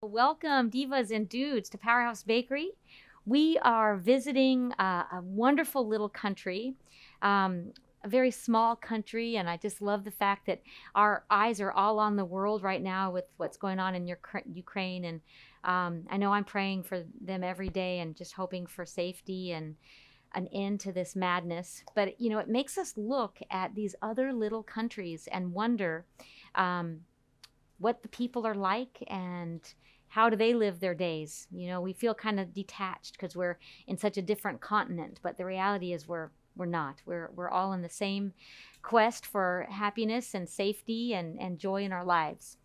Welcome, divas and dudes, to Powerhouse Bakery. We are visiting a wonderful little country, a very small country, and I just love the fact that our eyes are all on the world right now with what's going on in Ukraine. And I know I'm praying for them every day and just hoping for safety and an end to this madness. But, you know, it makes us look at these other little countries and wonder what the people are like and how do they live their days. You know, we feel kind of detached because we're in such a different continent, but the reality is we're not. We're all in the same quest for happiness and safety and joy in our lives.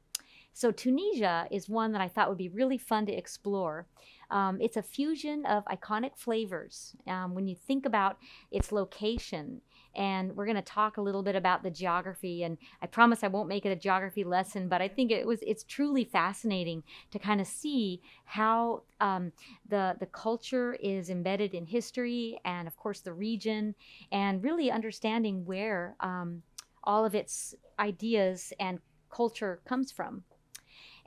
So Tunisia is one that I thought would be really fun to explore. It's a fusion of iconic flavors. When you think about its location, and we're going to talk a little bit about the geography, and I promise I won't make it a geography lesson, but I think it's truly fascinating to kind of see how the culture is embedded in history and, of course, the region, and really understanding where all of its ideas and culture comes from.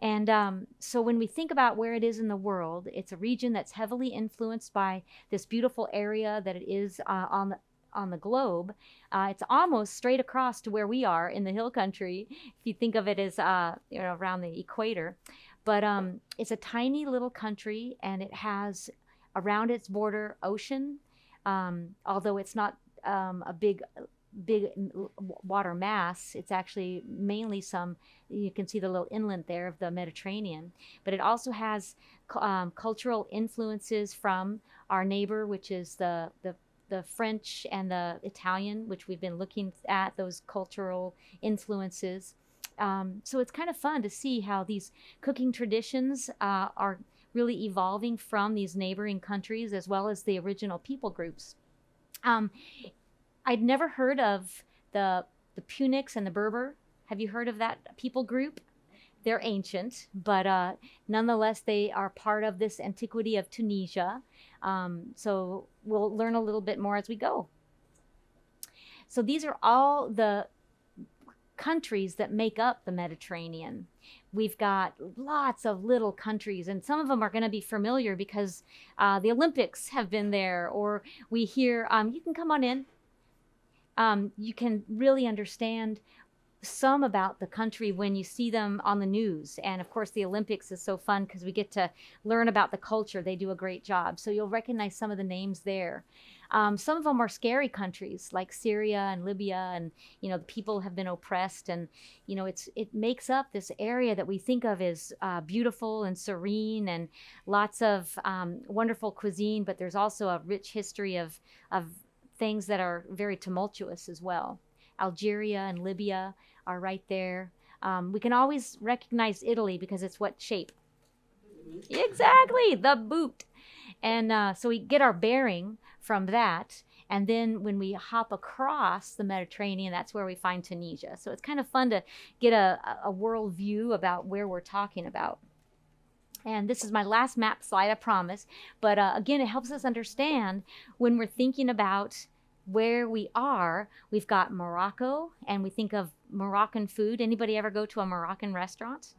And so when we think about where it is in the world, it's a region that's heavily influenced by this beautiful area that it is on the globe. It's almost straight across to where we are in the hill country, if you think of it as around the equator. But it's a tiny little country, and it has around its border ocean, although it's not a big water mass. It's actually mainly you can see the little inlet there of the Mediterranean, but it also has cultural influences from our neighbor, which is the French and the Italian, which we've been looking at, those cultural influences. So it's kind of fun to see how these cooking traditions are really evolving from these neighboring countries as well as the original people groups. I'd never heard of the Punics and the Berber. Have you heard of that people group? They're ancient, but nonetheless, they are part of this antiquity of Tunisia. So we'll learn a little bit more as we go. So these are all the countries that make up the Mediterranean. We've got lots of little countries, and some of them are going to be familiar because the Olympics have been there, or we hear, you can come on in. You can really understand some about the country when you see them on the news. And of course, the Olympics is so fun because we get to learn about the culture. They do a great job. So you'll recognize some of the names there. Some of them are scary countries like Syria and Libya, and, you know, the people have been oppressed, and, you know, it makes up this area that we think of as beautiful and serene and lots of wonderful cuisine, but there's also a rich history of things that are very tumultuous as well. Algeria and Libya are right there. We can always recognize Italy because it's what shape? Exactly, the boot. And so we get our bearing from that. And then when we hop across the Mediterranean, that's where we find Tunisia. So it's kind of fun to get a world view about where we're talking about. And this is my last map slide, I promise. But again, it helps us understand when we're thinking about where we are. We've got Morocco, and we think of Moroccan food. Anybody ever go to a Moroccan restaurant?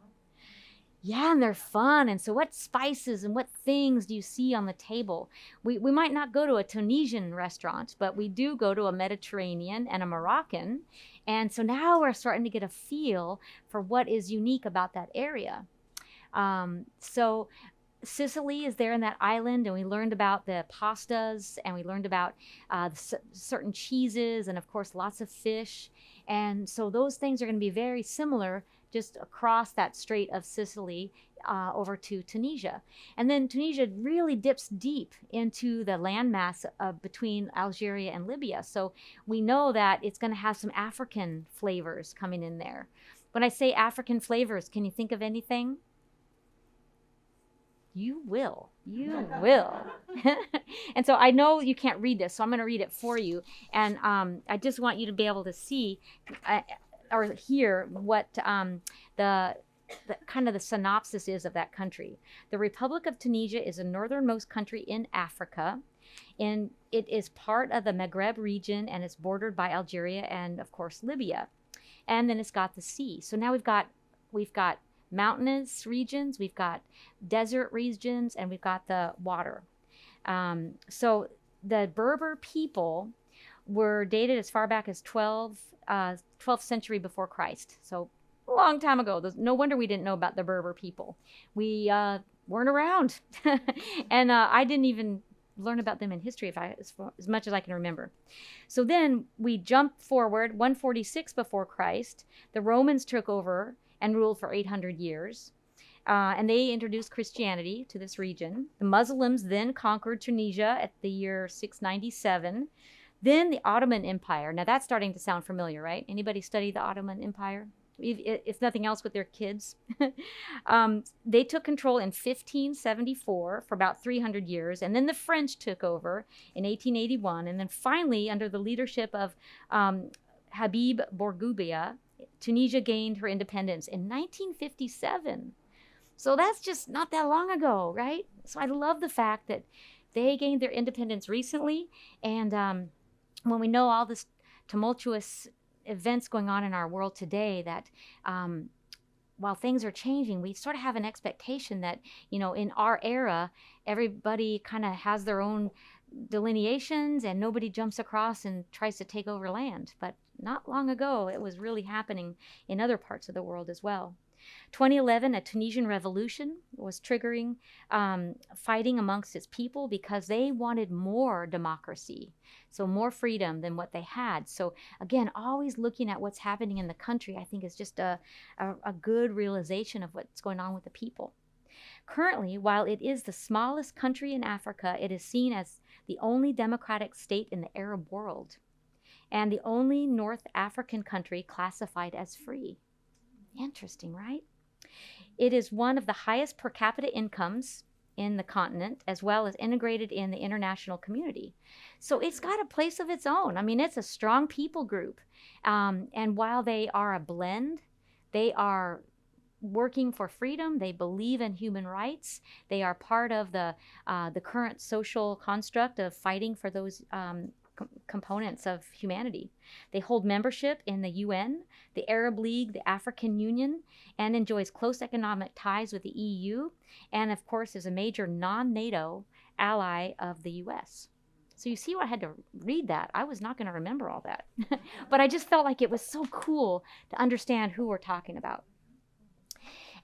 Yeah, and they're fun. And so what spices and what things do you see on the table? We might not go to a Tunisian restaurant, but we do go to a Mediterranean and a Moroccan. And so now we're starting to get a feel for what is unique about that area. So Sicily is there in that island, and we learned about the pastas, and we learned about certain cheeses, and of course lots of fish. And so those things are going to be very similar just across that Strait of Sicily over to Tunisia. And then Tunisia really dips deep into the landmass between Algeria and Libya. So we know that it's going to have some African flavors coming in there. When I say African flavors, can you think of anything? You will. You will. And so I know you can't read this, so I'm going to read it for you. And I just want you to be able to see or hear what the kind of the synopsis is of that country. The Republic of Tunisia is the northernmost country in Africa. And it is part of the Maghreb region, and it's bordered by Algeria and, of course, Libya. And then it's got the sea. So now we've got mountainous regions, we've got desert regions, and we've got the water. So the Berber people were dated as far back as 12th century before Christ. So a long time ago. No wonder we didn't know about the Berber people. We weren't around. And I didn't even learn about them in history as much as I can remember. So then we jump forward 146 before Christ. The Romans took over and ruled for 800 years. And they introduced Christianity to this region. The Muslims then conquered Tunisia at the year 697. Then the Ottoman Empire. Now that's starting to sound familiar, right? Anybody study the Ottoman Empire? If nothing else, with their kids. They took control in 1574 for about 300 years. And then the French took over in 1881. And then finally, under the leadership of Habib Bourguiba, Tunisia gained her independence in 1957. So that's just not that long ago, right? So I love the fact that they gained their independence recently. And when we know all this tumultuous events going on in our world today, that while things are changing, we sort of have an expectation that, in our era, everybody kind of has their own delineations and nobody jumps across and tries to take over land. But not long ago, it was really happening in other parts of the world as well. 2011, a Tunisian revolution was triggering fighting amongst its people because they wanted more democracy, so more freedom than what they had. So again, always looking at what's happening in the country, I think is just a good realization of what's going on with the people. Currently, while it is the smallest country in Africa, it is seen as the only democratic state in the Arab world and the only North African country classified as free. Interesting, right? It is one of the highest per capita incomes in the continent, as well as integrated in the international community. So it's got a place of its own. I mean, it's a strong people group. And while they are a blend, they are working for freedom. They believe in human rights. They are part of the current social construct of fighting for those components of humanity. They hold membership in the UN, the Arab League, the African Union, and enjoys close economic ties with the EU, and of course is a major non-NATO ally of the US. So you see why I had to read that. I was not going to remember all that. But I just felt like it was so cool to understand who we're talking about.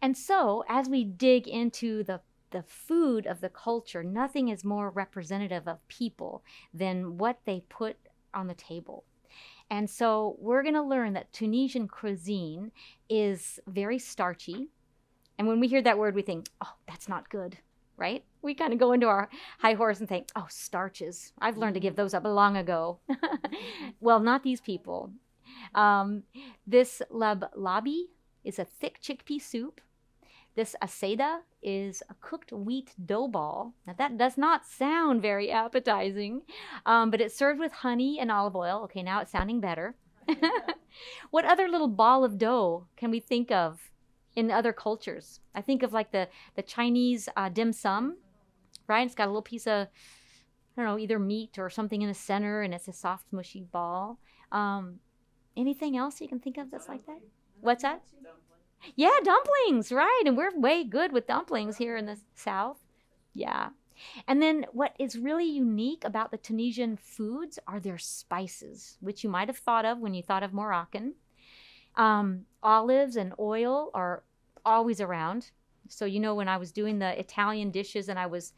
And so as we dig into the food of the culture, nothing is more representative of people than what they put on the table. And so we're going to learn that Tunisian cuisine is very starchy. And when we hear that word, we think, oh, that's not good, right? We kind of go into our high horse and think, oh, starches. I've learned to give those up long ago. Well, not these people. This lablabi is a thick chickpea soup. This aseda is a cooked wheat dough ball. Now that does not sound very appetizing, but it's served with honey and olive oil. Okay, now it's sounding better. What other little ball of dough can we think of in other cultures? I think of like the Chinese dim sum, right? It's got a little piece of, I don't know, either meat or something in the center, and it's a soft, mushy ball. Anything else you can think of that's like that? What's that? Yeah, dumplings, right. And we're way good with dumplings here in the South. Yeah. And then what is really unique about the Tunisian foods are their spices, which you might have thought of when you thought of Moroccan. Olives and oil are always around. So, when I was doing the Italian dishes and I was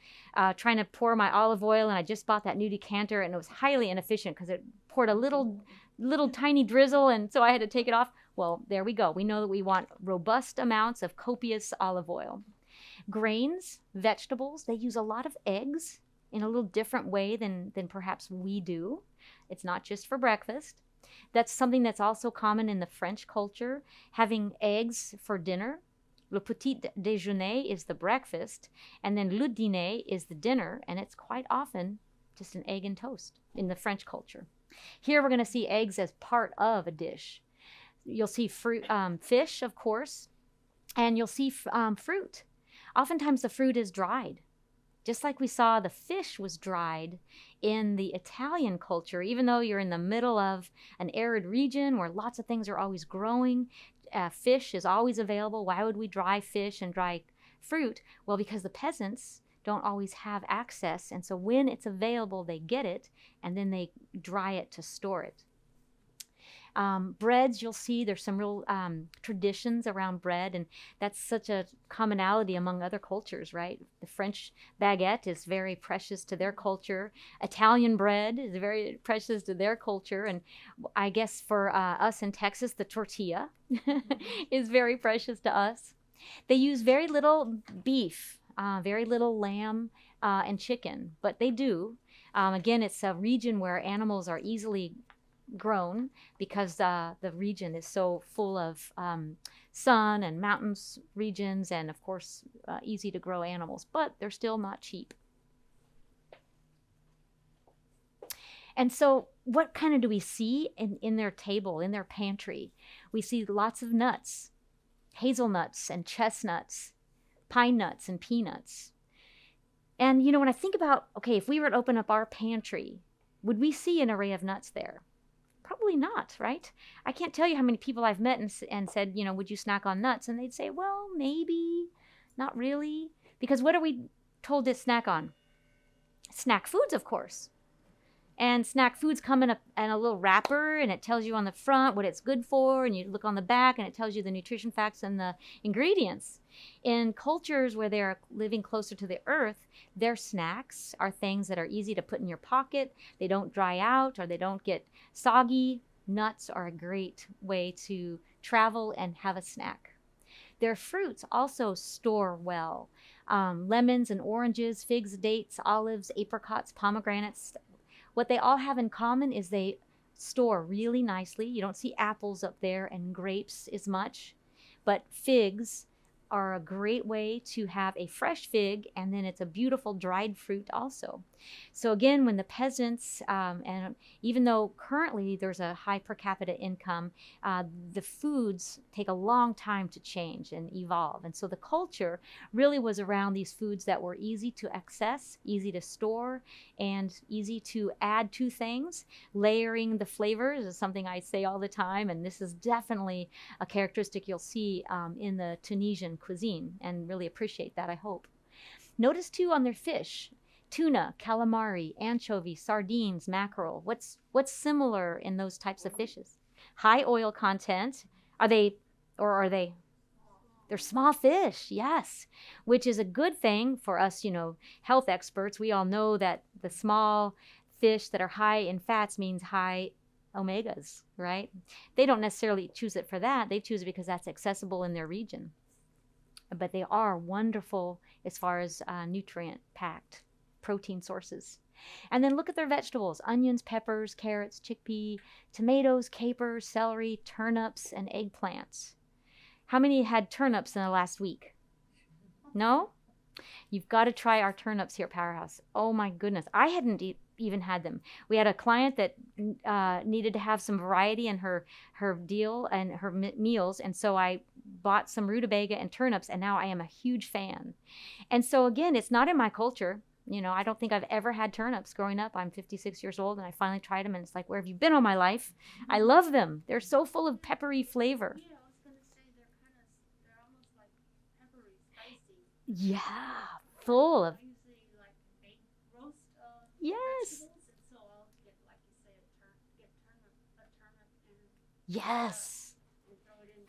trying to pour my olive oil, and I just bought that new decanter, and it was highly inefficient because it poured a little tiny drizzle, and so I had to take it off. Well, there we go. We know that we want robust amounts of copious olive oil. Grains, vegetables, they use a lot of eggs in a little different way than perhaps we do. It's not just for breakfast. That's something that's also common in the French culture, having eggs for dinner. Le petit déjeuner is the breakfast, and then le dîner is the dinner, and it's quite often just an egg and toast in the French culture. Here we're going to see eggs as part of a dish. You'll see fruit, fish, of course, and you'll see fruit. Oftentimes the fruit is dried Just like we saw the fish was dried in the Italian culture, even though you're in the middle of an arid region where lots of things are always growing, fish is always available. Why would we dry fish and dry fruit? Well, because the peasants don't always have access, and so when it's available, they get it, and then they dry it to store it. Breads, you'll see there's some real traditions around bread, and that's such a commonality among other cultures, right? The French baguette is very precious to their culture. Italian bread is very precious to their culture, and I guess for us in Texas, the tortilla is very precious to us. They use very little beef, very little lamb and chicken, but they do. Again, it's a region where animals are easily grown because the region is so full of sun and mountains regions, and of course easy to grow animals, but they're still not cheap. And so what kind of do we see in their table, in their pantry? We see lots of nuts, hazelnuts and chestnuts, pine nuts and peanuts. And you know, when I think about, okay, if we were to open up our pantry, would we see an array of nuts there? Probably not, right? I can't tell you how many people I've met and said, you know, would you snack on nuts? And they'd say, well, maybe, not really. Because what are we told to snack on? Snack foods, of course. And snack foods come in a little wrapper, and it tells you on the front what it's good for, and you look on the back, and it tells you the nutrition facts and the ingredients. In cultures where they're living closer to the earth, their snacks are things that are easy to put in your pocket. They don't dry out or they don't get soggy. Nuts are a great way to travel and have a snack. Their fruits also store well. Lemons and oranges, figs, dates, olives, apricots, pomegranates. What they all have in common is they store really nicely. You don't see apples up there and grapes as much, but figs are a great way to have a fresh fig, and then it's a beautiful dried fruit also. So again, when the peasants, and even though currently there's a high per capita income, the foods take a long time to change and evolve. And so the culture really was around these foods that were easy to access, easy to store, and easy to add to things. Layering the flavors is something I say all the time, and this is definitely a characteristic you'll see in the Tunisian cuisine, and really appreciate that, I hope. Notice too on their fish, tuna, calamari, anchovy, sardines, mackerel. What's similar in those types of fishes? High oil content. Are they? They're small fish, yes, which is a good thing for us, you know, health experts. We all know that the small fish that are high in fats means high omegas, right? They don't necessarily choose it for that. They choose it because that's accessible in their region. But they are wonderful as far as nutrient-packed protein sources. And then look at their vegetables: onions, peppers, carrots, chickpea, tomatoes, capers, celery, turnips, and eggplants. How many had turnips in the last week? No? You've got to try our turnips here at Powerhouse. Oh my goodness. I hadn't even had them. We had a client that needed to have some variety in her deal and her meals, and so I bought some rutabaga and turnips, and now I am a huge fan. And so again, it's not in my culture. You know, I don't think I've ever had turnips growing up. I'm 56 years old, and I finally tried them, and it's like, where have you been all my life? I love them. They're so full of peppery flavor. Yeah, I was going to say they're almost like peppery, spicy. Yeah, full of. I usually like bake roast Yes. vegetables, and so I'll get, like you say, a turnip and Yes. and throw it in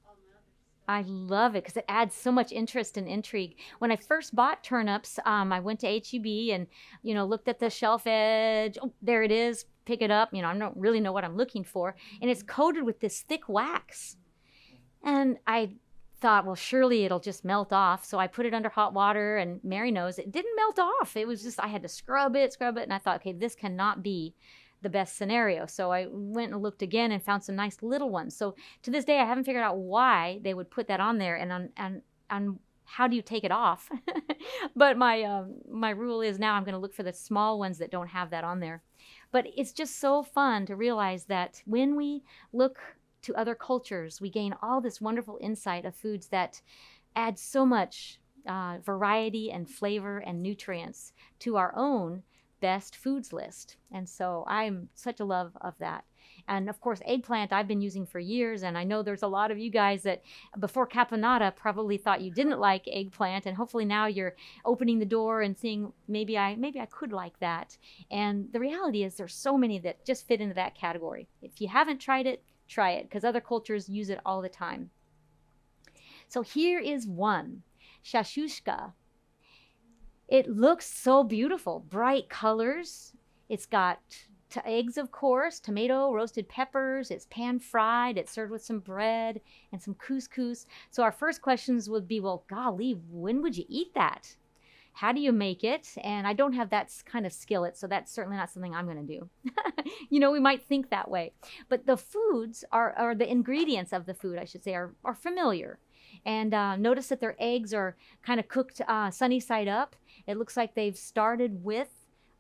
all my other stuff. I love it because it adds so much interest and intrigue. When I first bought turnips, I went to H-E-B and, you know, looked at the shelf edge. Oh, there it is. Pick it up. You know, I don't really know what I'm looking for. And it's coated with this thick wax. And I thought, well, surely it'll just melt off. So I put it under hot water, and Mary knows it didn't melt off. It was just, I had to scrub it. And I thought, okay, this cannot be the best scenario. So I went and looked again and found some nice little ones. So to this day, I haven't figured out why they would put that on there and on how do you take it off. But my rule is now I'm going to look for the small ones that don't have that on there. But it's just so fun to realize that when we look to other cultures, we gain all this wonderful insight of foods that add so much variety and flavor and nutrients to our own best foods list. And so I'm such a love of that. And of course, eggplant I've been using for years, and I know there's a lot of you guys that before caponata probably thought you didn't like eggplant, and hopefully now you're opening the door and seeing maybe I could like that. And the reality is there's so many that just fit into that category. If you haven't tried it, try it, because other cultures use it all the time. So here is one, shashushka. It looks so beautiful, bright colors. It's got eggs, of course, tomato, roasted peppers. It's pan fried. It's served with some bread and some couscous. So our first questions would be, well, golly, when would you eat that? How do you make it? And I don't have that kind of skillet, so that's certainly not something I'm going to do. You know, we might think that way. But the foods or the ingredients of the food, I should say, are familiar. And notice that their eggs are kind of cooked sunny side up. It looks like they've started with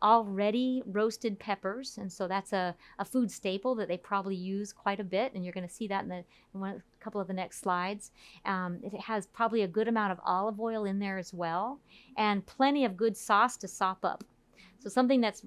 already roasted peppers, and so that's a food staple that they probably use quite a bit, and you're going to see that in a couple of the next slides. It has probably a good amount of olive oil in there as well, and plenty of good sauce to sop up. So something that's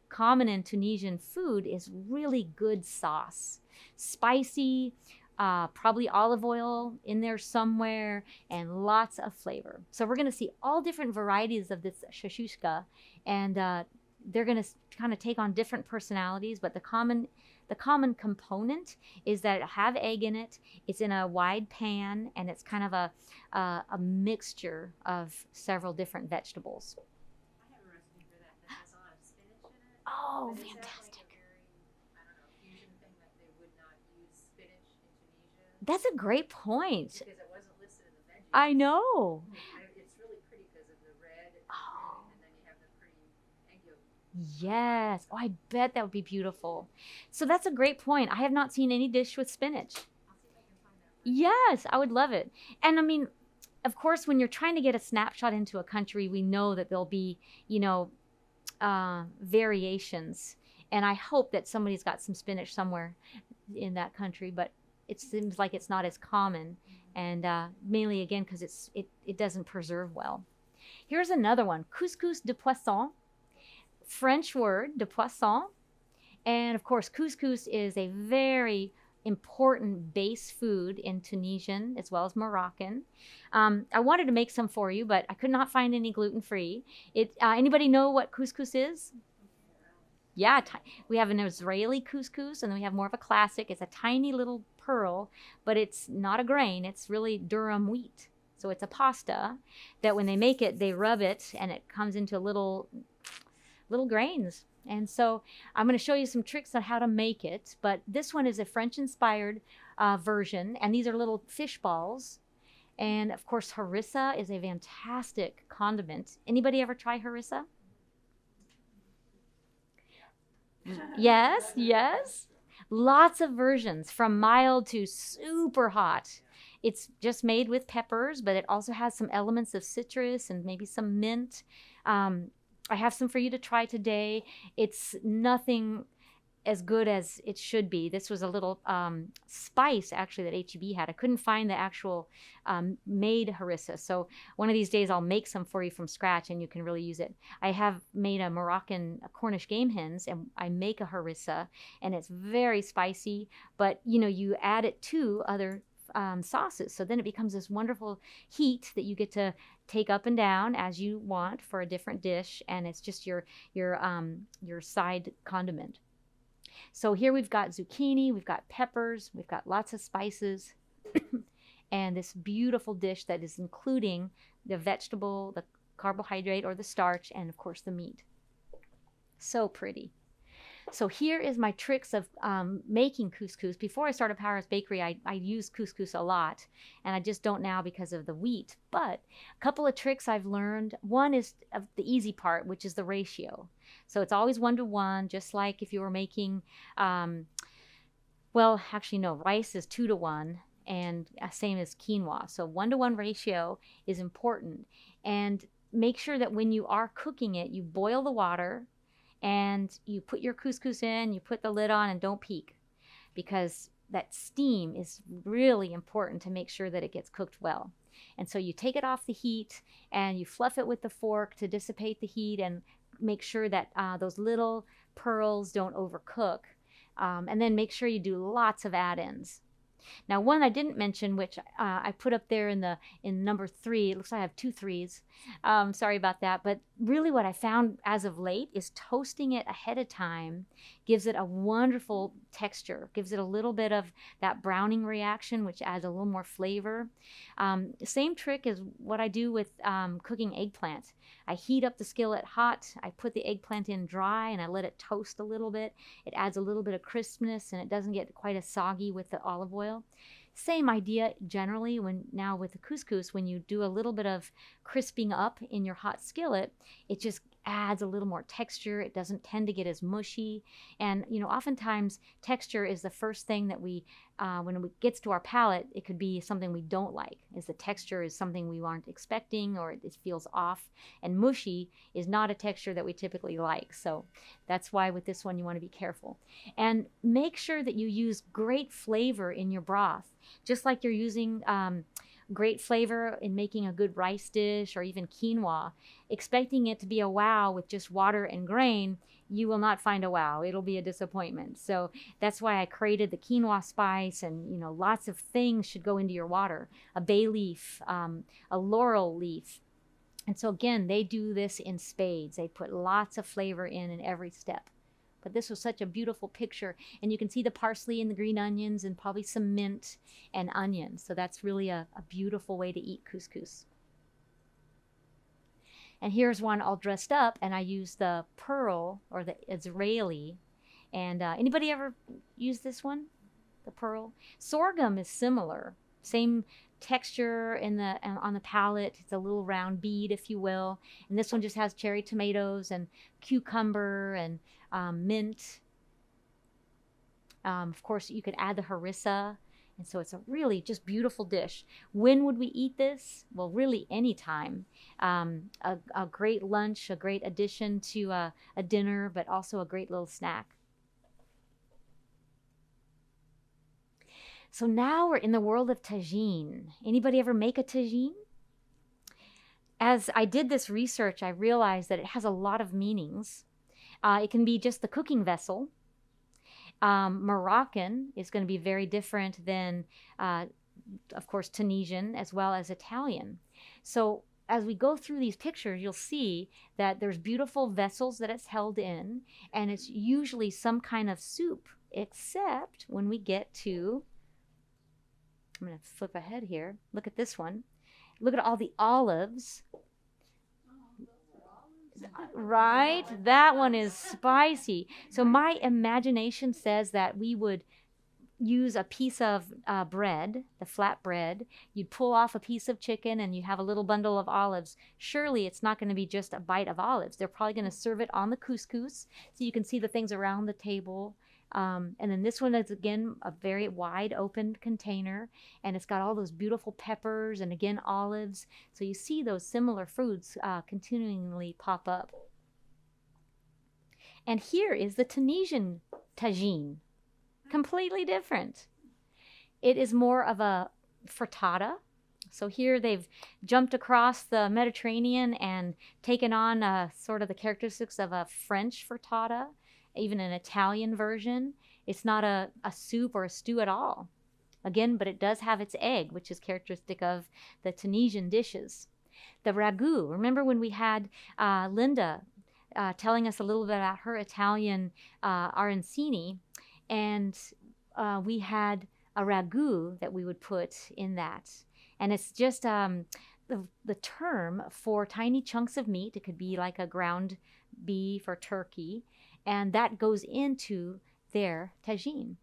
common in Tunisian food is really good sauce. Spicy, probably olive oil in there somewhere, and lots of flavor. So we're going to see all different varieties of this shashushka, and they're going to kind of take on different personalities, but the common component is that it have egg in it. It's in a wide pan, and it's kind of a mixture of several different vegetables. I have a recipe for that has a lot of spinach in it. Oh, But is that fantastic. like a very, I don't know, fusion thing that they would not use spinach in Tunisia? That's a great point. Because it wasn't listed in the veggies. I know. It's really pretty because of the red Oh. and then you have the pretty egg yolk. Yes. Oh, I bet that would be beautiful. So that's a great point. I have not seen any dish with spinach. I'll see if I can find that. Yes, I would love it. And I mean, of course, when you're trying to get a snapshot into a country, we know that there'll be, variations. And I hope that somebody's got some spinach somewhere in that country, but it seems like it's not as common. And mainly, again, because it doesn't preserve well. Here's another one, couscous de poisson. French word, de poisson. And of course, couscous is a very important base food in Tunisian as well as Moroccan. I wanted to make some for you, but I could not find any gluten-free. Anybody know what couscous is? Yeah, we have an Israeli couscous, and then we have more of a classic. It's a tiny little pearl, but it's not a grain. It's really durum wheat. So it's a pasta that when they make it, they rub it, and it comes into little grains. And so I'm going to show you some tricks on how to make it. But this one is a French-inspired version, and these are little fish balls. And of course, harissa is a fantastic condiment. Anybody ever try harissa? Yes, yes. Lots of versions, from mild to super hot. It's just made with peppers, but it also has some elements of citrus and maybe some mint. I have some for you to try today. It's nothing as good as it should be. This was a little spice, actually, that H-E-B had. I couldn't find the actual made harissa. So one of these days I'll make some for you from scratch, and you can really use it. I have made a Moroccan Cornish game hens, and I make a harissa, and it's very spicy, but you add it to other sauces. So then it becomes this wonderful heat that you get to take up and down as you want for a different dish, and it's just your side condiment. So here we've got zucchini, we've got peppers, we've got lots of spices, and this beautiful dish that is including the vegetable, the carbohydrate or the starch, and of course the meat. So pretty. So here is my tricks of making couscous. Before I started Powerhouse Bakery, I used couscous a lot, and I just don't now because of the wheat. But a couple of tricks I've learned. One is the easy part, which is the ratio. So it's always 1-to-1, just like if you were making, well, actually no, rice is 2-to-1, and same as quinoa. So 1-to-1 ratio is important. And make sure that when you are cooking it, you boil the water, and you put your couscous in, you put the lid on, and don't peek, because that steam is really important to make sure that it gets cooked well. And so you take it off the heat and you fluff it with the fork to dissipate the heat and make sure that those little pearls don't overcook. And then make sure you do lots of add-ins. Now, one I didn't mention, which I put up there in number 3. It looks like I have 2 3s. Sorry about that. But really what I found as of late is toasting it ahead of time gives it a wonderful texture, gives it a little bit of that browning reaction, which adds a little more flavor. Same trick as what I do with cooking eggplant. I heat up the skillet hot, I put the eggplant in dry, and I let it toast a little bit. It adds a little bit of crispness, and it doesn't get quite as soggy with the olive oil. Same idea generally now with the couscous, when you do a little bit of crisping up in your hot skillet, it just adds a little more texture. It doesn't tend to get as mushy. And, oftentimes texture is the first thing that when it gets to our palate, it could be something we don't like, is the texture is something we aren't expecting or it feels off. And mushy is not a texture that we typically like. So that's why with this one, you want to be careful. And make sure that you use great flavor in your broth, just like you're using great flavor in making a good rice dish or even quinoa. Expecting it to be a wow with just water and grain, you will not find a wow. It'll be a disappointment. So that's why I created the quinoa spice, and lots of things should go into your water. A bay leaf, a laurel leaf. And so again, they do this in spades. They put lots of flavor in every step. But this was such a beautiful picture. And you can see the parsley and the green onions and probably some mint and onions. So that's really a beautiful way to eat couscous. And here's one all dressed up, and I use the pearl or the Israeli. And anybody ever use this one? The pearl? Sorghum is similar. Same texture on the palate. It's a little round bead, if you will. And this one just has cherry tomatoes and cucumber and mint. Of course, you could add the harissa. And so it's a really just beautiful dish. When would we eat this? Well, really any time. A great lunch, a great addition to a dinner, but also a great little snack. So now we're in the world of tagine. Anybody ever make a tagine? As I did this research, I realized that it has a lot of meanings. It can be just the cooking vessel. Moroccan is going to be very different than, of course, Tunisian as well as Italian. So as we go through these pictures, you'll see that there's beautiful vessels that it's held in, and it's usually some kind of soup, except when we get to, I'm going to flip ahead here. Look at this one. Look at all the olives. Right? That one is spicy. So my imagination says that we would use a piece of bread, the flat bread. You'd pull off a piece of chicken and you have a little bundle of olives. Surely it's not going to be just a bite of olives. They're probably going to serve it on the couscous so you can see the things around the table. And then this one is, again, a very wide open container, and it's got all those beautiful peppers and, again, olives. So you see those similar foods continually pop up. And here is the Tunisian tagine, completely different. It is more of a frittata. So here they've jumped across the Mediterranean and taken on sort of the characteristics of a French frittata, even an Italian version. It's not a soup or a stew at all. Again, but it does have its egg, which is characteristic of the Tunisian dishes. The ragu, remember when we had Linda telling us a little bit about her Italian arancini, and we had a ragu that we would put in that. And it's just the term for tiny chunks of meat. It could be like a ground beef or turkey, and that goes into their tagine.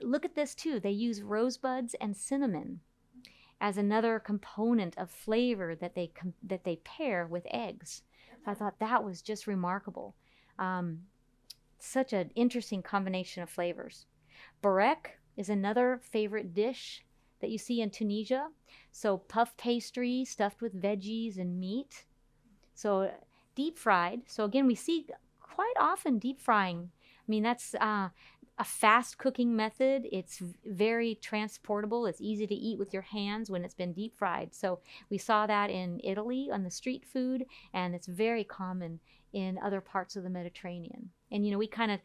Look at this too. They use rosebuds and cinnamon as another component of flavor that they pair with eggs. So I thought that was just remarkable. Such an interesting combination of flavors. Borek is another favorite dish that you see in Tunisia. So puff pastry stuffed with veggies and meat. So deep fried. So again, we see quite often deep frying. I mean, that's a fast cooking method. It's very transportable. It's easy to eat with your hands when it's been deep fried. So we saw that in Italy on the street food, and it's very common in other parts of the Mediterranean. And, you know, we kind of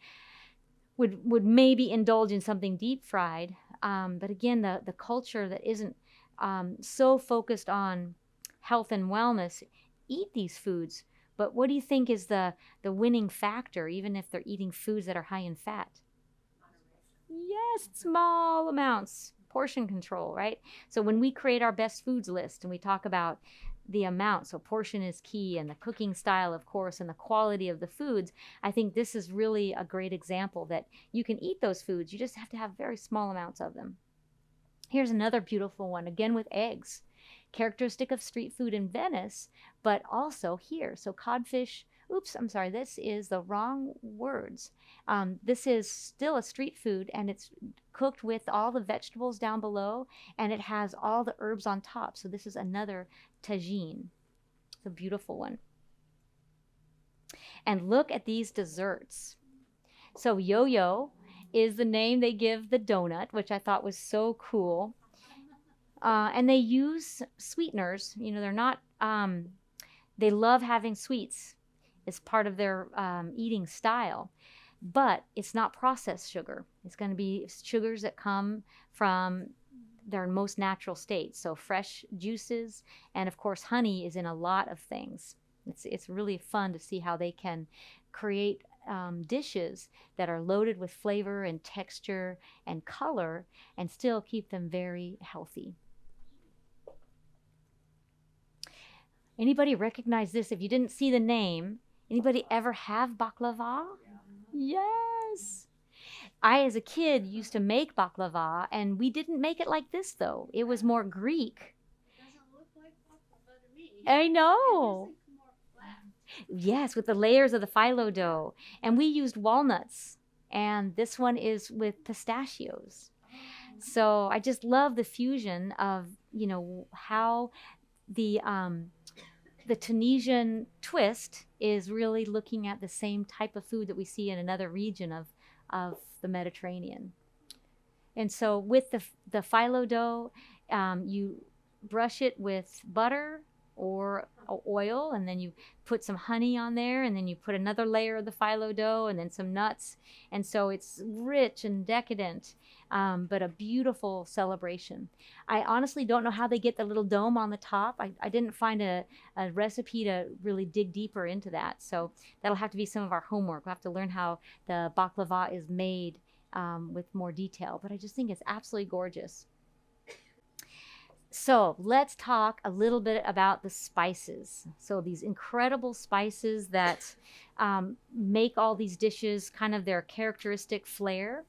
would maybe indulge in something deep fried. But again, the culture that isn't so focused on health and wellness eat these foods. But what do you think is the winning factor, even if they're eating foods that are high in fat? Yes, small amounts, portion control, right? So when we create our best foods list and we talk about the amount, so portion is key, and the cooking style, of course, and the quality of the foods, I think this is really a great example that you can eat those foods. You just have to have very small amounts of them. Here's another beautiful one, again with eggs. Characteristic of street food in Venice, but also here. So codfish, oops, I'm sorry, this is the wrong words. This is still a street food, and it's cooked with all the vegetables down below, and it has all the herbs on top. So this is another tagine. It's a beautiful one. And look at these desserts. So yo-yo is the name they give the donut, which I thought was so cool. And they use sweeteners. You know, they're not, they love having sweets as part of their eating style. But it's not processed sugar. It's going to be sugars that come from their most natural state. So fresh juices, and of course honey is in a lot of things. It's really fun to see how they can create dishes that are loaded with flavor and texture and color and still keep them very healthy. Anybody recognize this? If you didn't see the name, anybody ever have baklava? Yes. I, as a kid, used to make baklava, and we didn't make it like this, though. It was more Greek. It doesn't look like baklava to me. I know. It looks more flat. Yes, with the layers of the phyllo dough. And we used walnuts, and this one is with pistachios. So I just love the fusion of, you know, how the Tunisian twist is really looking at the same type of food that we see in another region of the Mediterranean. And so with the phyllo dough, you brush it with butter or oil, and then you put some honey on there, and then you put another layer of the phyllo dough, and then some nuts. And so it's rich and decadent, but a beautiful celebration. I honestly don't know how they get the little dome on the top. I didn't find a recipe to really dig deeper into that. So that'll have to be some of our homework. We'll have to learn how the baklava is made with more detail. But I just think it's absolutely gorgeous. So let's talk a little bit about the spices. So these incredible spices that make all these dishes kind of their characteristic flair.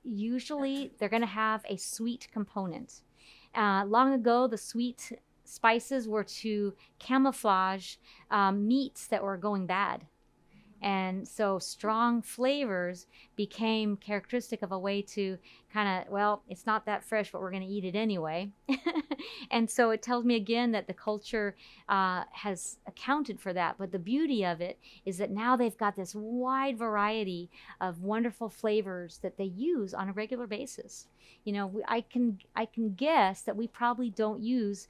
Usually they're going to have a sweet component. Long ago, the sweet spices were to camouflage meats that were going bad. And so strong flavors became characteristic of a way to kind of, well, it's not that fresh, but we're going to eat it anyway. And so it tells me again that the culture has accounted for that. But the beauty of it is that now they've got this wide variety of wonderful flavors that they use on a regular basis. You know, I can guess that we probably don't use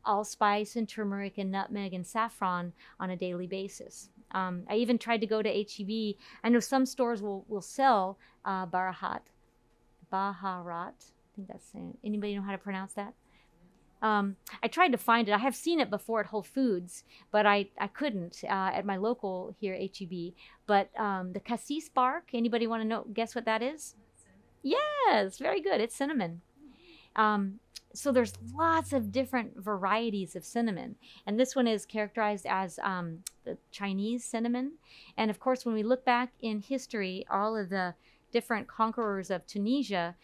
allspice and turmeric and nutmeg and saffron on a daily basis. I even tried to go to H-E-B. I know some stores will sell Baharat. I think that's it. Anybody know how to pronounce that? I tried to find it. I have seen it before at Whole Foods, but I couldn't at my local here, H-E-B. But the cassis bark, anybody want to guess what that is? Yes, very good. It's cinnamon. So there's lots of different varieties of cinnamon. And this one is characterized as the Chinese cinnamon. And of course, when we look back in history, all of the different conquerors of Tunisia,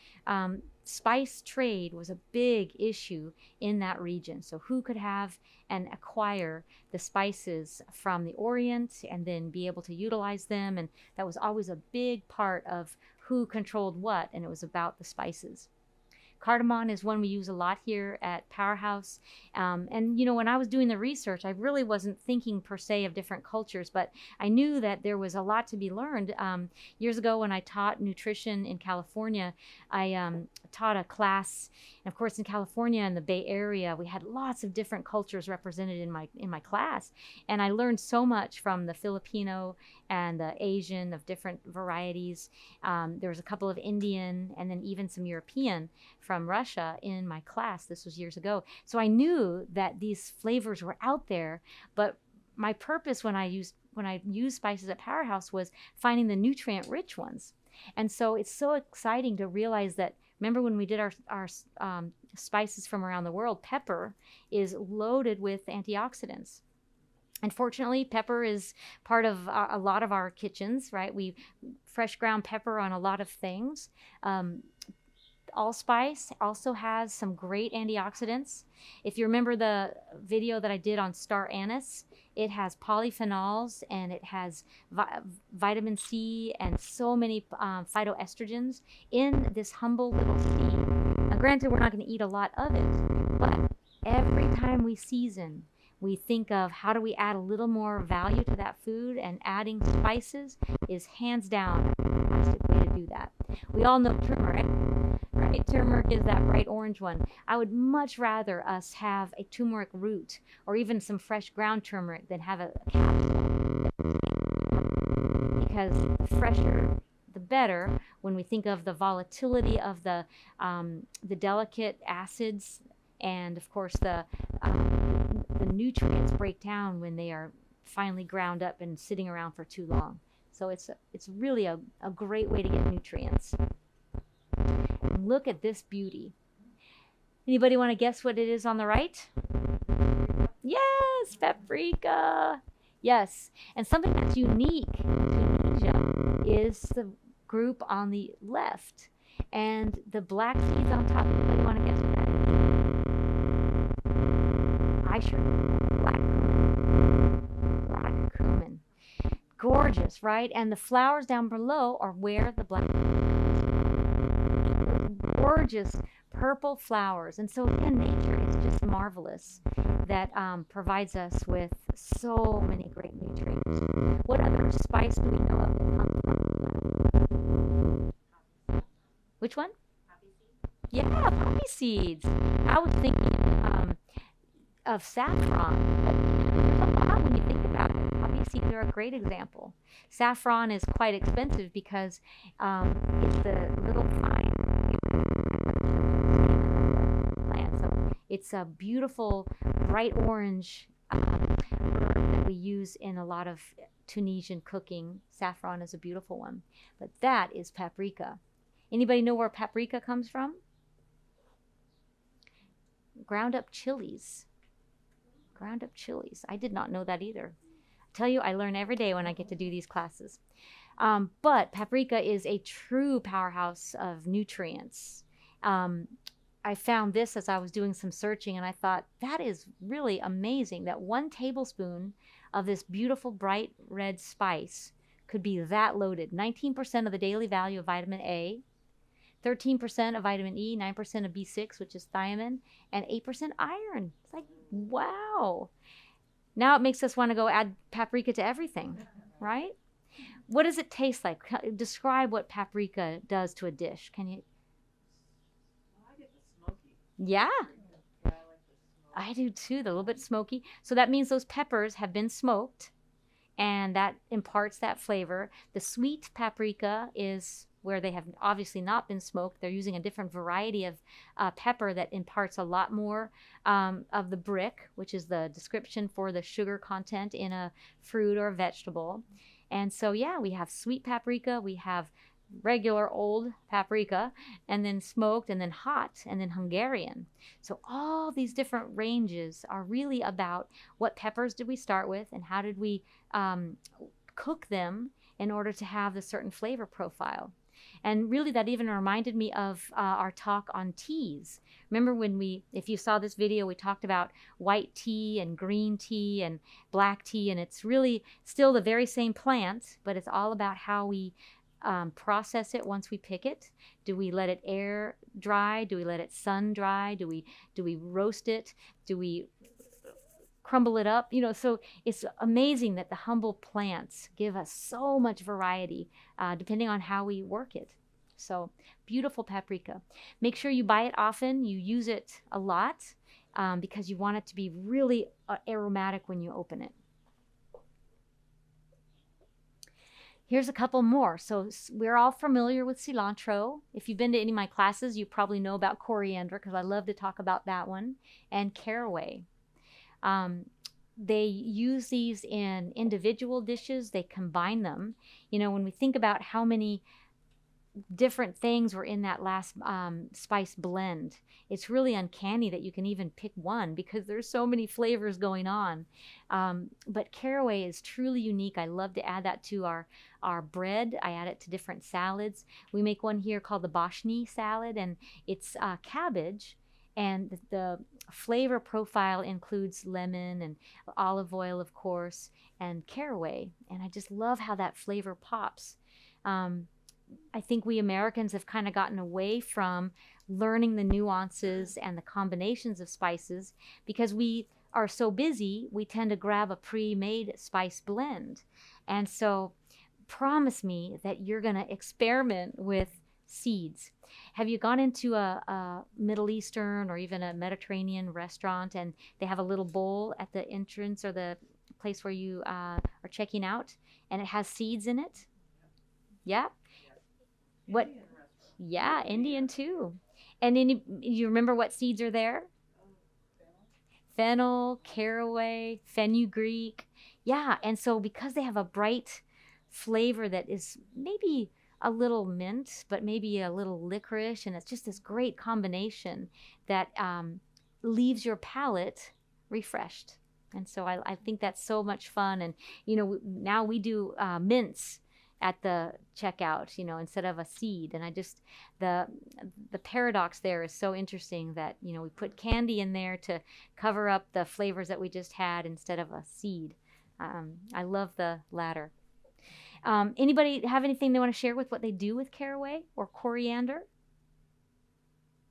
spice trade was a big issue in that region. So who could have and acquire the spices from the Orient and then be able to utilize them? And that was always a big part of who controlled what, and it was about the spices. Cardamon is one we use a lot here at Powerhouse. And, you know, when I was doing the research, I really wasn't thinking per se of different cultures, but I knew that there was a lot to be learned. Years ago when I taught nutrition in California, I taught a class. And of course, in California and the Bay Area, we had lots of different cultures represented in my class. And I learned so much from the Filipino and the Asian of different varieties. There was a couple of Indian and then even some European from Russia in my class. This was years ago. So I knew that these flavors were out there, but my purpose when I used spices at Powerhouse was finding the nutrient-rich ones. And so it's so exciting to realize that, remember when we did our spices from around the world, pepper is loaded with antioxidants. Unfortunately, pepper is part of a lot of our kitchens, right? We fresh ground pepper on a lot of things. Allspice also has some great antioxidants. If you remember the video that I did on star anise, it has polyphenols and it has vitamin C and so many phytoestrogens in this humble little seed. Now, granted, we're not going to eat a lot of it, but every time we season, we think of how do we add a little more value to that food, and adding spices is hands down a fantastic way to do that. We all know turmeric, right? Turmeric is that bright orange one. I would much rather us have a turmeric root or even some fresh ground turmeric than have a capsule. Because the fresher, the better when we think of the volatility of the delicate acids, and of course the nutrients break down when they are finally ground up and sitting around for too long. So it's really a great way to get nutrients. And look at this beauty. Anybody want to guess what it is on the right? Yes, paprika. Yes, and something that's unique in Tunisia is the group on the left and the black seeds on top. Anybody want to guess what that is? I sure do. Black cumin. Black cumin. Gorgeous, right? And the flowers down below are where the black gorgeous purple flowers. And so again, nature is just marvelous that provides us with so many great nutrients. What other spice do we know of that comes from? Which one? Poppy seeds. Yeah, poppy seeds. I was thinking of saffron. But, there's a lot when you think about it. Poppy seeds are a great example. Saffron is quite expensive because it's the little fine plant. So it's a beautiful bright orange herb that we use in a lot of Tunisian cooking. Saffron is a beautiful one. But that is paprika. Anybody know where paprika comes from? Ground up chilies. Ground up chilies. I did not know that either. I tell you, I learn every day when I get to do these classes. But paprika is a true powerhouse of nutrients. I found this as I was doing some searching, and I thought, that is really amazing that 1 tablespoon of this beautiful bright red spice could be that loaded. 19% of the daily value of vitamin A, 13% of vitamin E, 9% of B6, which is thiamine, and 8% iron. It's like, wow. Now it makes us want to go add paprika to everything, right? What does it taste like? Describe what paprika does to a dish. Can you? I get the smoky. Yeah. Yeah, I like the smoky. I do too, the little bit smoky. So that means those peppers have been smoked, and that imparts that flavor. The sweet paprika is where they have obviously not been smoked. They're using a different variety of pepper that imparts a lot more of the brick, which is the description for the sugar content in a fruit or a vegetable. And so, yeah, we have sweet paprika, we have regular old paprika, and then smoked, and then hot, and then Hungarian. So all these different ranges are really about what peppers did we start with and how did we cook them in order to have a certain flavor profile. And really that even reminded me of our talk on teas. Remember when if you saw this video, we talked about white tea and green tea and black tea, and it's really still the very same plant, but it's all about how we process it once we pick it? Do we let it air dry? Do we let it sun dry? Do we roast it? Do we crumble it up? So it's amazing that the humble plants give us so much variety depending on how we work it. So beautiful paprika. Make sure you buy it often. You use it a lot because you want it to be really aromatic when you open it. Here's a couple more. So we're all familiar with cilantro. If you've been to any of my classes, you probably know about coriander because I love to talk about that one. And caraway. They use these in individual dishes. They combine them. When we think about how many different things were in that last spice blend, it's really uncanny that you can even pick one because there's so many flavors going on. But caraway is truly unique. I love to add that to our bread. I add it to different salads. We make one here called the boshni salad, and it's cabbage, and the flavor profile includes lemon and olive oil, of course, and caraway. And I just love how that flavor pops. I think we Americans have kind of gotten away from learning the nuances and the combinations of spices because we are so busy, we tend to grab a pre-made spice blend. And so promise me that you're going to experiment with seeds. Have you gone into a Middle Eastern or even a Mediterranean restaurant and they have a little bowl at the entrance or the place where you are checking out and it has seeds in it? Yeah. What? Yeah, Indian too. And then you remember what seeds are there? Fennel, caraway, fenugreek. Yeah, and so because they have a bright flavor that is maybe a little mint, but maybe a little licorice, and it's just this great combination that leaves your palate refreshed. And so I think that's so much fun. And, now we do mints at the checkout, instead of a seed. And I just, the paradox there is so interesting that, we put candy in there to cover up the flavors that we just had instead of a seed. I love the latter. Anybody have anything they want to share with what they do with caraway or coriander?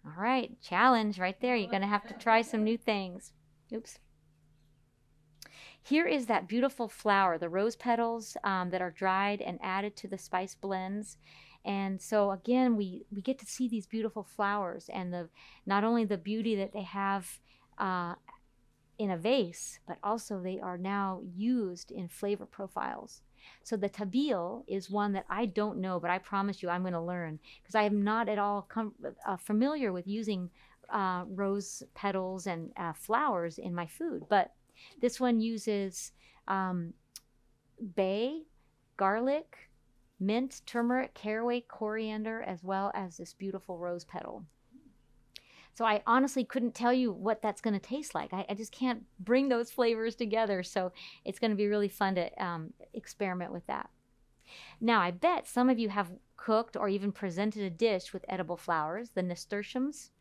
All right, challenge right there. You're going to have to try some new things. Oops. Here is that beautiful flower, the rose petals that are dried and added to the spice blends. And so again, we get to see these beautiful flowers and not only the beauty that they have in a vase, but also they are now used in flavor profiles. So the tabil is one that I don't know, but I promise you I'm going to learn because I am not at all familiar with using rose petals and flowers in my food. But this one uses bay, garlic, mint, turmeric, caraway, coriander, as well as this beautiful rose petal. So I honestly couldn't tell you what that's going to taste like. I just can't bring those flavors together. So it's going to be really fun to experiment with that. Now, I bet some of you have cooked or even presented a dish with edible flowers, the nasturtiums.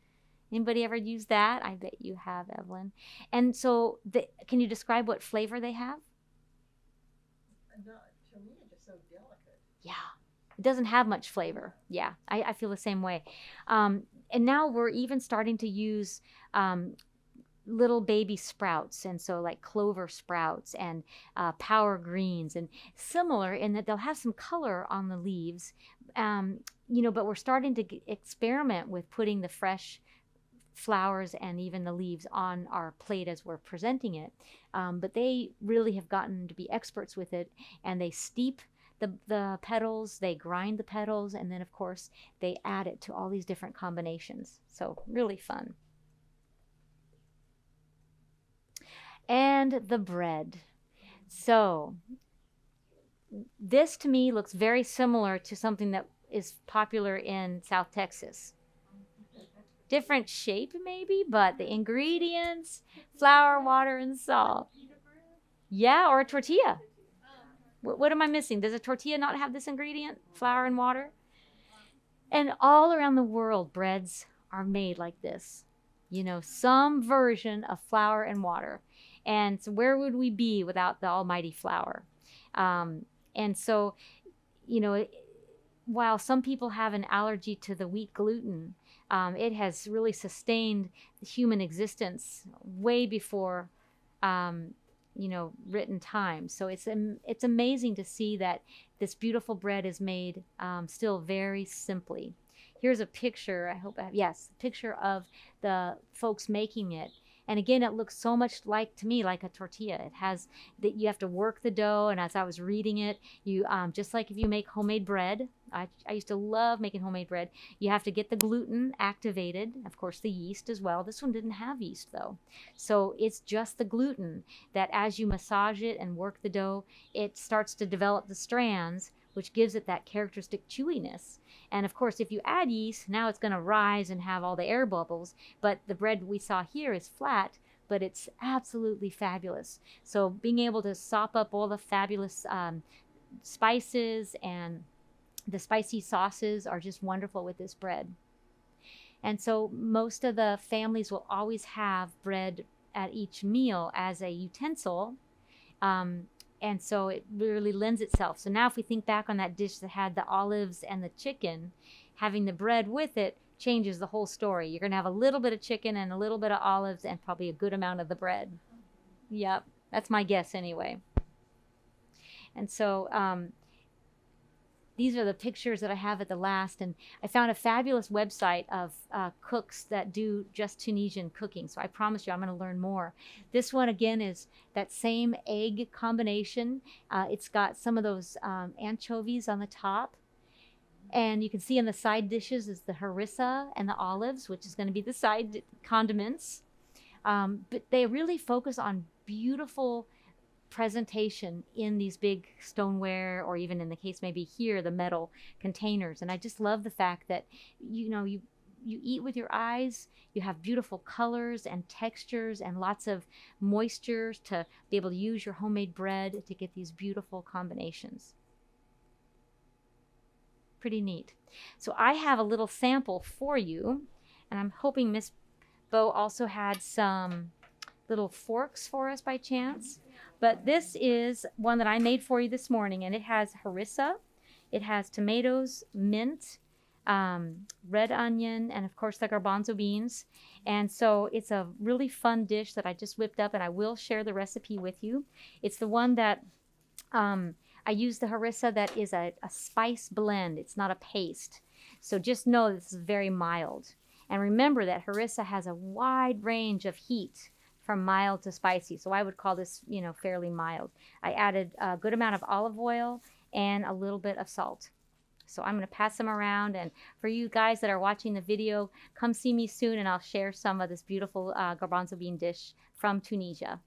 Anybody ever use that? I bet you have, Evelyn. And so can you describe what flavor they have? No, to me, it's just so delicate. Yeah. It doesn't have much flavor. Yeah, I feel the same way. And now we're even starting to use little baby sprouts, and so like clover sprouts and power greens, and similar in that they'll have some color on the leaves, but we're starting to experiment with putting the fresh flowers and even the leaves on our plate as we're presenting it. But they really have gotten to be experts with it, and they steep the petals, they grind the petals, and then of course they add it to all these different combinations. So really fun. And the bread. So this to me looks very similar to something that is popular in South Texas. Different shape maybe, but the ingredients, flour, water, and salt. Yeah, or a tortilla. What am I missing? Does a tortilla not have this ingredient? Flour and water? And all around the world, breads are made like this. Some version of flour and water. And so where would we be without the almighty flour? And so, while some people have an allergy to the wheat gluten, it has really sustained human existence way before, written time. So it's amazing to see that this beautiful bread is made still very simply. Here's a picture. I hope I have, yes, a picture of the folks making it. And again, it looks so much like, to me, like a tortilla. It has that you have to work the dough. And as I was reading it, you just like if you make homemade bread, I used to love making homemade bread. You have to get the gluten activated, of course, the yeast as well. This one didn't have yeast though, so it's just the gluten that, as you massage it and work the dough, it starts to develop the strands, which gives it that characteristic chewiness. And of course, if you add yeast, now it's going to rise and have all the air bubbles. But the bread we saw here is flat, but it's absolutely fabulous. So being able to sop up all the fabulous spices and the spicy sauces are just wonderful with this bread. And so most of the families will always have bread at each meal as a utensil. And so it really lends itself. So now if we think back on that dish that had the olives and the chicken, having the bread with it changes the whole story. You're going to have a little bit of chicken and a little bit of olives and probably a good amount of the bread. Yep, that's my guess anyway. And so these are the pictures that I have at the last, and I found a fabulous website of cooks that do just Tunisian cooking. So I promise you I'm going to learn more. This one again is that same egg combination. It's got some of those anchovies on the top, and you can see in the side dishes is the harissa and the olives, which is going to be the side condiments. But they really focus on beautiful presentation in these big stoneware, or even in the case maybe here, the metal containers. And I just love the fact that you eat with your eyes, you have beautiful colors and textures and lots of moisture to be able to use your homemade bread to get these beautiful combinations. Pretty neat. So I have a little sample for you, and I'm hoping Miss Bo also had some little forks for us by chance. But this is one that I made for you this morning, and it has harissa, it has tomatoes, mint, red onion, and of course the garbanzo beans. And so it's a really fun dish that I just whipped up, and I will share the recipe with you. It's the one that I use the harissa that is a spice blend. It's not a paste. So just know this is very mild. And remember that harissa has a wide range of heat, from mild to spicy. So I would call this, fairly mild. I added a good amount of olive oil and a little bit of salt. So I'm going to pass them around. And for you guys that are watching the video, come see me soon and I'll share some of this beautiful garbanzo bean dish from Tunisia.